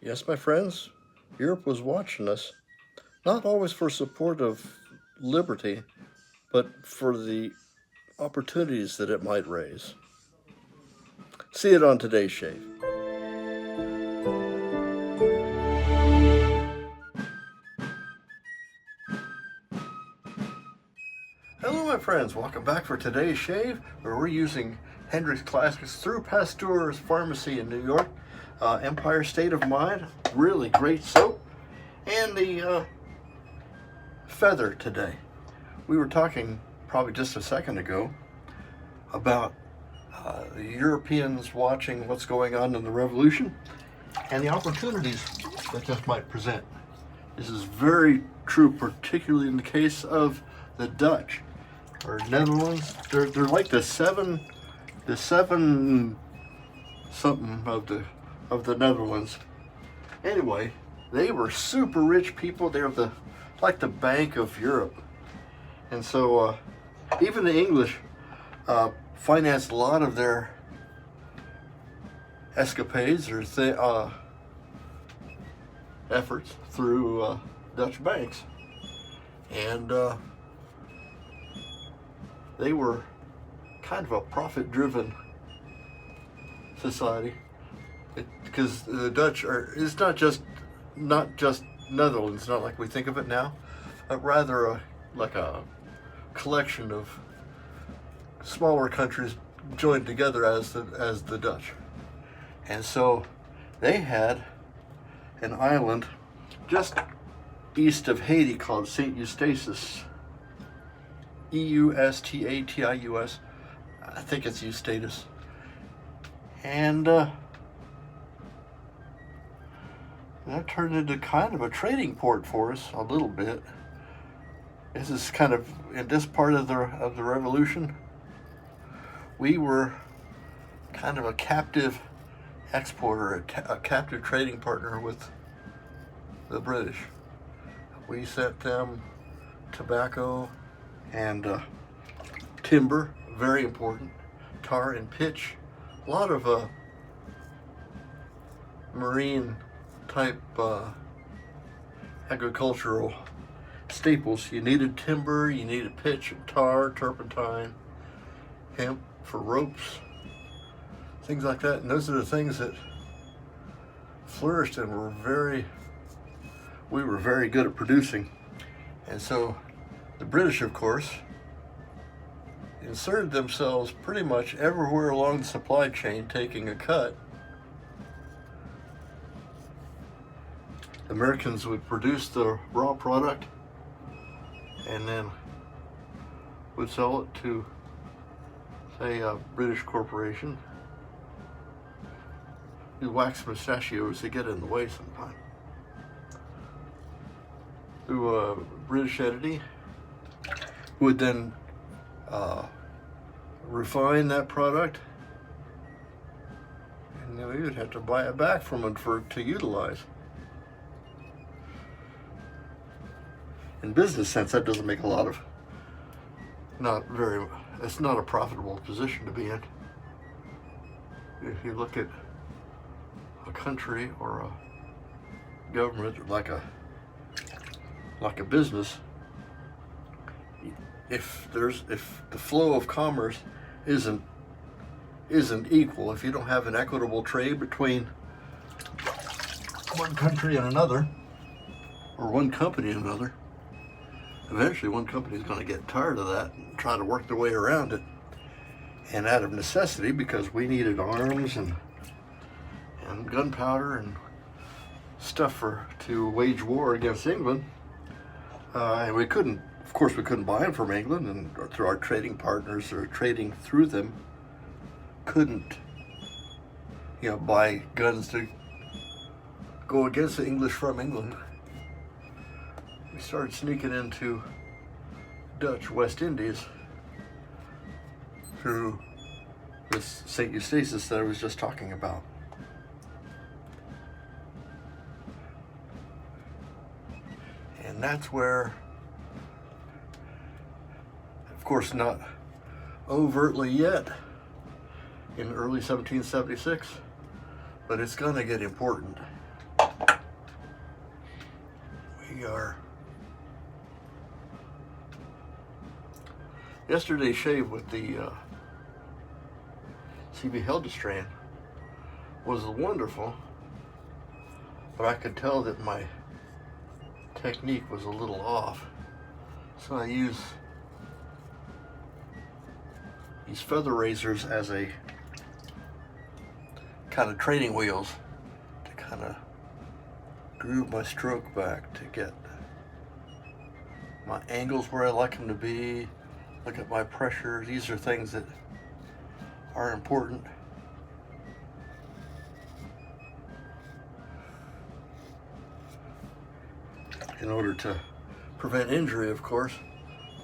Yes, my friends, Europe was watching us, not always for support of liberty, but for the opportunities that it might raise. See it on today's Shave. Hello, my friends. Welcome back for today's Shave, where we're using Hendrix Classics through Pasteur's Pharmacy in New York, Empire State of Mind, really great soap, and the feather today. We were talking probably just a second ago about the Europeans watching what's going on in the revolution and the opportunities that this might present. This is very true, particularly in the case of the Dutch or Netherlands. They're like the seven something of the Netherlands. Anyway, they were super rich people. They're like the Bank of Europe, and so even the English financed a lot of their escapades or efforts through Dutch banks, and they were kind of a profit-driven society, because the Dutch it's not just Netherlands, not like we think of it now, but rather like a collection of smaller countries joined together as the Dutch. And so they had an island just east of Haiti called St. Eustatius. Eustatius. I think it's Eustatius. And that turned into kind of a trading port for us a little bit. This is kind of in this part of the revolution. We were kind of a captive exporter, a captive trading partner with the British. We sent them tobacco and timber, very important, tar and pitch, a lot of marine type agricultural staples. You needed timber, you needed pitch and tar, turpentine, hemp for ropes, things like that. And those are the things that flourished and we were very good at producing. And so the British, of course, inserted themselves pretty much everywhere along the supply chain, taking a cut. Americans would produce the raw product and then would sell it to, say, a British corporation. You wax mustachios, they get in the way sometimes. To a British entity who would then refine that product, and then we would have to buy it back from it to utilize. In business sense, that doesn't make it's not a profitable position to be in. If you look at a country or a government like a business, if the flow of commerce isn't equal, if you don't have an equitable trade between one country and another, or one company and another, eventually one company is going to get tired of that and try to work their way around it. And out of necessity, because we needed arms and gunpowder and stuff to wage war against England, and we couldn't buy them from England, and through our trading partners or trading through them, couldn't buy guns to go against the English from England. We started sneaking into Dutch West Indies through this St. Eustatius that I was just talking about. And that's where, of course not overtly yet, in early 1776, but it's going to get important. here. Yesterday's shave with the CB Heldestrand was wonderful, but I could tell that my technique was a little off. So I use these feather razors as a kind of training wheels to kind of groove my stroke back, to get my angles where I like them to be, look at my pressure. These are things that are important. In order to prevent injury, of course,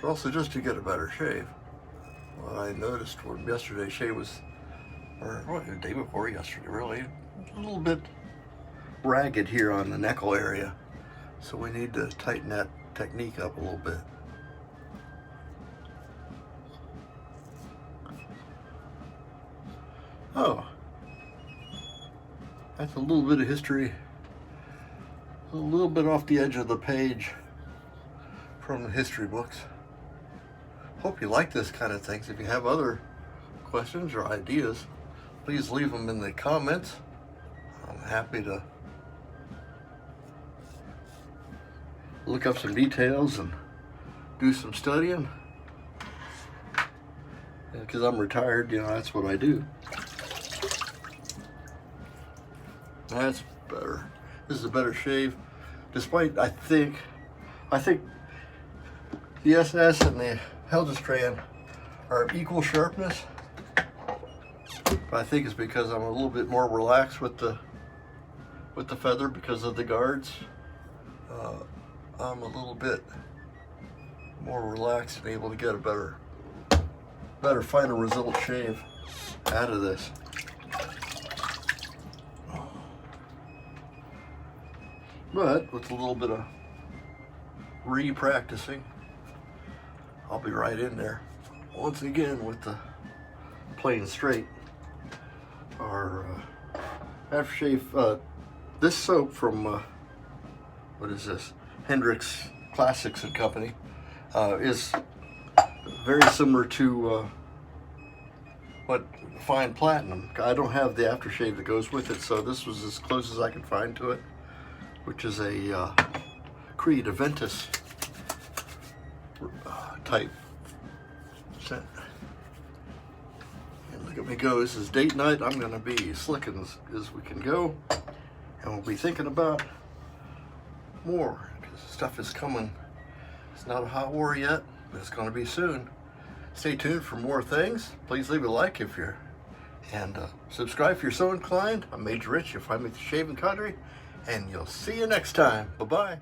but also just to get a better shave. What I noticed when yesterday's shave was, or well, the day before yesterday really, a little bit ragged here on the neckle area. So we need to tighten that technique up a little bit. Oh, that's a little bit of history, a little bit off the edge of the page from the history books. Hope you like this kind of things. If you have other questions or ideas, please leave them in the comments. I'm happy to look up some details and do some studying. Because I'm retired, you know, that's what I do. That's better. This is a better shave. Despite, I think the SS and the Heldestrand are of equal sharpness. But I think it's because I'm a little bit more relaxed with the feather because of the guards. I'm a little bit more relaxed and able to get a better final result shave out of this. But with a little bit of re-practicing, I'll be right in there once again with the plain straight. Our aftershave, this soap from what is this? Hendrix Classics and Company is very similar to what Fine Platinum. I don't have the aftershave that goes with it, so this was as close as I could find to it, which is a Creed Aventus type scent. And look at me go. This is date night. I'm going to be slick as we can go, and we'll be thinking about more because stuff is coming. It's not a hot war yet, but it's going to be soon. Stay tuned for more things. Please leave a like if you're, and subscribe if you're so inclined. I'm Major Rich. You'll find me at the Shaving Country, and you'll see you next time. Bye-bye.